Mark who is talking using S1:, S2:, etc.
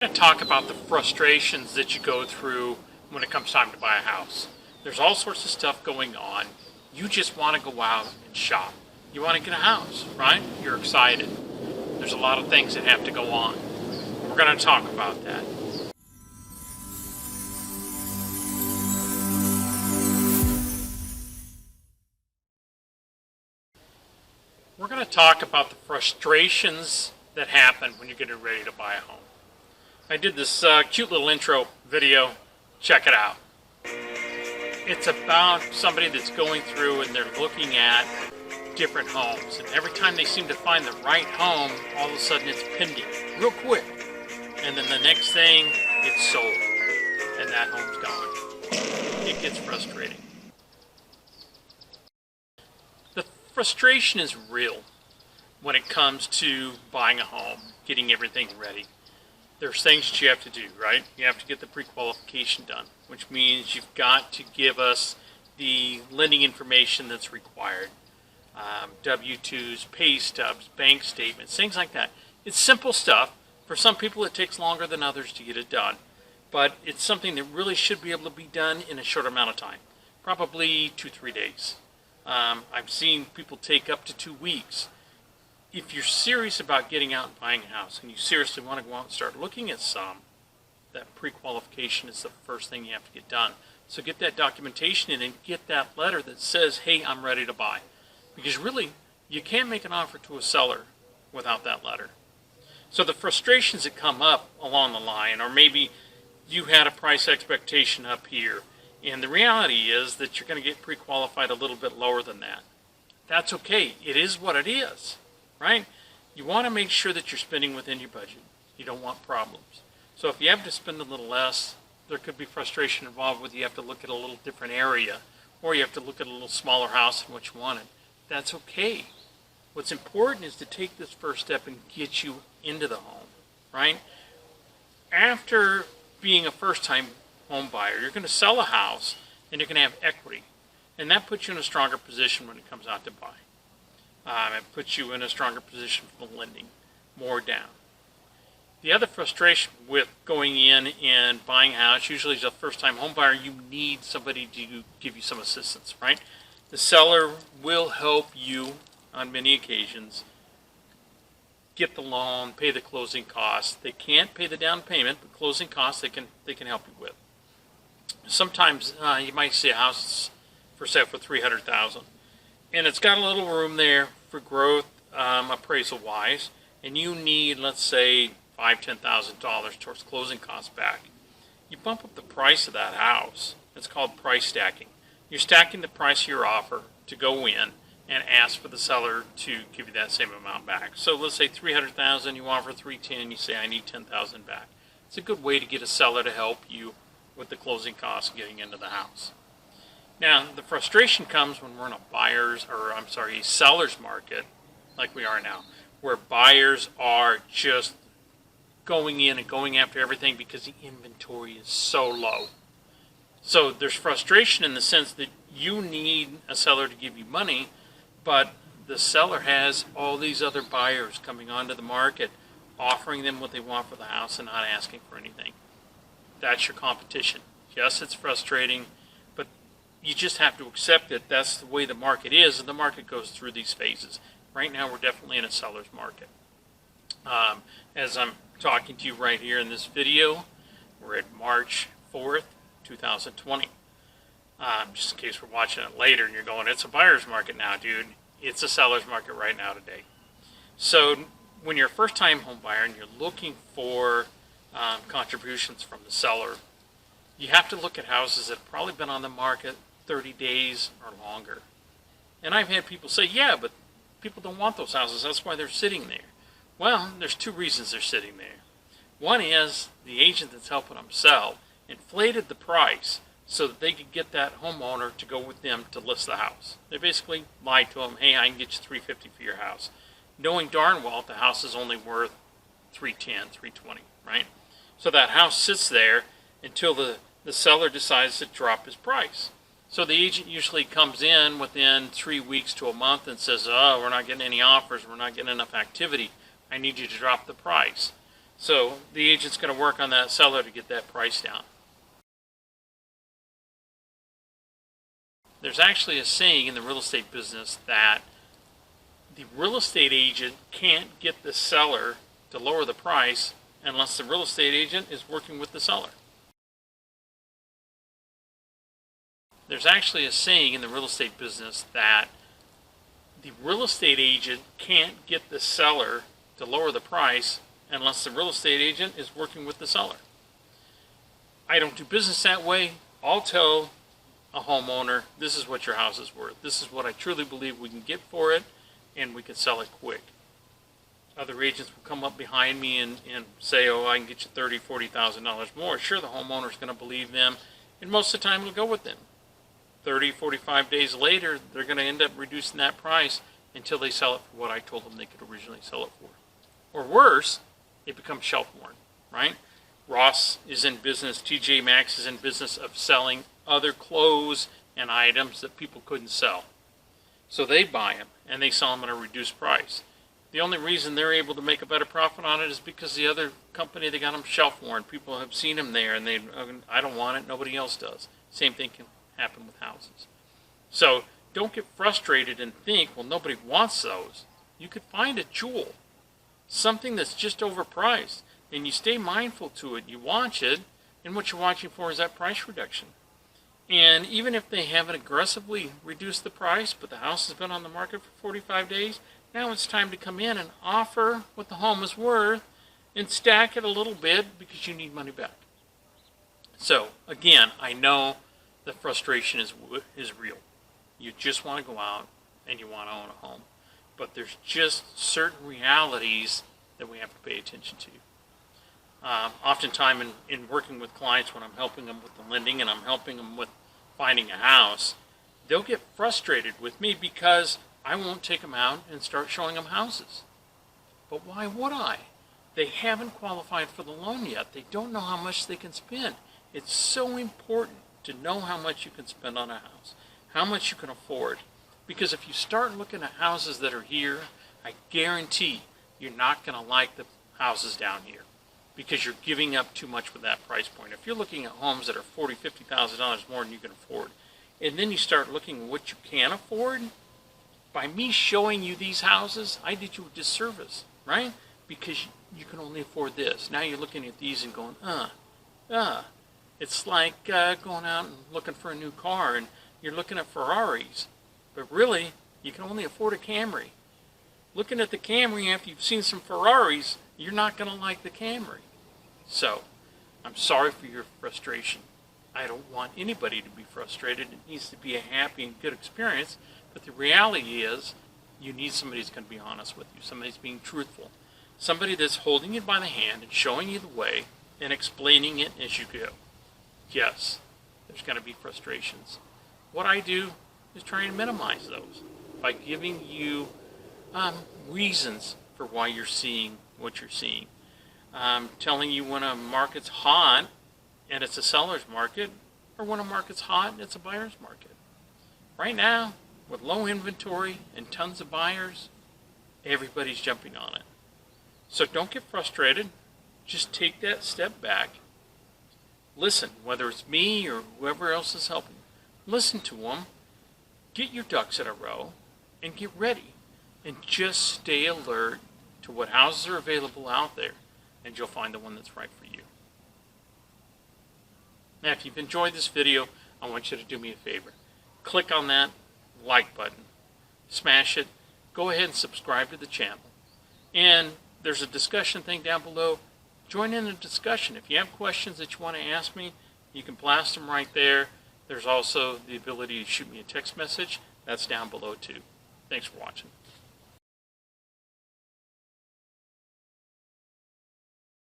S1: going to talk about the frustrations that you go through when it comes time to buy a house. There's all sorts of stuff going on. You just want to go out and shop. You want to get a house, right? You're excited. There's a lot of things that have to go on. We're going to talk about that. We're going to talk about the frustrations that happen when you're getting ready to buy a home. I did this cute little intro video. Check it out. It's about somebody that's going through and they're looking at different homes. And every time they seem to find the right home, all of a sudden it's pending real quick. And then the next thing, it's sold. And that home's gone. It gets frustrating. The frustration is real when it comes to buying a home, getting everything ready. There's things that you have to do, right? You have to get the pre-qualification done, which means you've got to give us the lending information that's required. W-2s, pay stubs, bank statements, things like that. It's simple stuff. For some people it takes longer than others to get it done, but it's something that really should be able to be done in a short amount of time, probably 2-3 days. I've seen people take up to 2 weeks. If you're serious about getting out and buying a house and you seriously want to go out and start looking at some, that pre-qualification is the first thing you have to get done. So get that documentation in and get that letter that says, hey, I'm ready to buy. Because really, you can't make an offer to a seller without that letter. So the frustrations that come up along the line, or maybe you had a price expectation up here, and the reality is that you're going to get pre-qualified a little bit lower than that. That's okay. It is what it is, right? You want to make sure that you're spending within your budget. You don't want problems. So if you have to spend a little less, there could be frustration involved with you have to look at a little different area, or you have to look at a little smaller house than what you wanted. That's okay. What's important is to take this first step and get you into the home, right? After being a first-time home buyer, you're going to sell a house and you're going to have equity. And that puts you in a stronger position when it comes out to buy. It puts you in a stronger position for lending, more down. The other frustration with going in and buying a house, usually as a first-time home buyer, you need somebody to give you some assistance, right? The seller will help you on many occasions get the loan, pay the closing costs. They can't pay the down payment, but closing costs they can help you with. Sometimes you might see a house for sale for $300,000, and it's got a little room there for growth, appraisal wise, and you need, let's say, $5,000-$10,000 towards closing costs back. You bump up the price of that house. It's called price stacking. You're stacking the price of your offer to go in and ask for the seller to give you that same amount back. So let's say $300,000, you offer $310,000, you say I need $10,000 back. It's a good way to get a seller to help you with the closing costs of getting into the house. Now, the frustration comes when we're in a seller's market like we are now, where buyers are just going in and going after everything because the inventory is so low. So there's frustration in the sense that you need a seller to give you money, but the seller has all these other buyers coming onto the market, offering them what they want for the house and not asking for anything. That's your competition. Yes, it's frustrating, but you just have to accept it. That's the way the market is, and the market goes through these phases. Right now, we're definitely in a seller's market. As I'm talking to you right here in this video, we're at March 4th, 2020. Just in case we're watching it later and you're going, it's a buyer's market now, dude. It's a seller's market right now today. So when you're a first-time home buyer and you're looking for contributions from the seller, you have to look at houses that have probably been on the market 30 days or longer. And I've had people say, yeah, but people don't want those houses. That's why they're sitting there. Well, there's two reasons they're sitting there. One is the agent that's helping them sell inflated the price so that they could get that homeowner to go with them to list the house. They basically lied to them, hey, I can get you $350 for your house, knowing darn well the house is only worth $310, $320, right? So that house sits there until the seller decides to drop his price. So the agent usually comes in within 3 weeks to a month and says, oh, we're not getting any offers, we're not getting enough activity, I need you to drop the price. So the agent's going to work on that seller to get that price down. There's actually a saying in the real estate business that the real estate agent can't get the seller to lower the price unless the real estate agent is working with the seller. There's actually a saying in the real estate business that the real estate agent can't get the seller to lower the price unless the real estate agent is working with the seller. I don't do business that way. I'll tell a homeowner, this is what your house is worth. This is what I truly believe we can get for it, and we can sell it quick. Other agents will come up behind me and say, oh, I can get you $30,000, $40,000 more. Sure, the homeowner's going to believe them, and most of the time it'll go with them. 30, 45 days later, they're going to end up reducing that price until they sell it for what I told them they could originally sell it for. Or worse, it becomes shelf-worn, right? Ross is in business, TJ Maxx is in business of selling other clothes and items that people couldn't sell. So they buy them, and they sell them at a reduced price. The only reason they're able to make a better profit on it is because the other company, they got them shelf-worn. People have seen them there, and I don't want it, nobody else does. Same thing can happen with houses. So don't get frustrated and think, well, nobody wants those. You could find a jewel, something that's just overpriced, and you stay mindful to it. You watch it, and what you're watching for is that price reduction. And even if they haven't aggressively reduced the price, but the house has been on the market for 45 days, now it's time to come in and offer what the home is worth and stack it a little bit because you need money back. So, again, I know the frustration is real. You just want to go out and you want to own a home. But there's just certain realities that we have to pay attention to. Oftentimes in working with clients, when I'm helping them with the lending and I'm helping them with finding a house, they'll get frustrated with me because I won't take them out and start showing them houses. But why would I? They haven't qualified for the loan yet. They don't know how much they can spend. It's so important to know how much you can spend on a house, how much you can afford. Because if you start looking at houses that are here, I guarantee you're not going to like the houses down here because you're giving up too much with that price point. If you're looking at homes that are $40,000, $50,000 more than you can afford, and then you start looking at what you can afford, by me showing you these houses, I did you a disservice, right? Because you can only afford this. Now you're looking at these and going, It's like going out and looking for a new car and you're looking at Ferraris, but really, you can only afford a Camry. Looking at the Camry after you've seen some Ferraris, you're not going to like the Camry. So, I'm sorry for your frustration. I don't want anybody to be frustrated. It needs to be a happy and good experience. But the reality is, you need somebody who's going to be honest with you. Somebody who's being truthful. Somebody that's holding you by the hand and showing you the way and explaining it as you go. Yes, there's going to be frustrations. What I do is try and minimize those by giving you reasons for why you're seeing what you're seeing. Telling you when a market's hot and it's a seller's market, or when a market's hot and it's a buyer's market. Right now, with low inventory and tons of buyers, everybody's jumping on it. So don't get frustrated. Just take that step back. Listen, whether it's me or whoever else is helping. Listen to them. Get your ducks in a row and get ready. And just stay alert to what houses are available out there, and you'll find the one that's right for you. Now, if you've enjoyed this video, I want you to do me a favor. Click on that like button. Smash it. Go ahead and subscribe to the channel. And there's a discussion thing down below. Join in the discussion. If you have questions that you want to ask me, you can blast them right there. There's also the ability to shoot me a text message. That's down below too. Thanks for watching.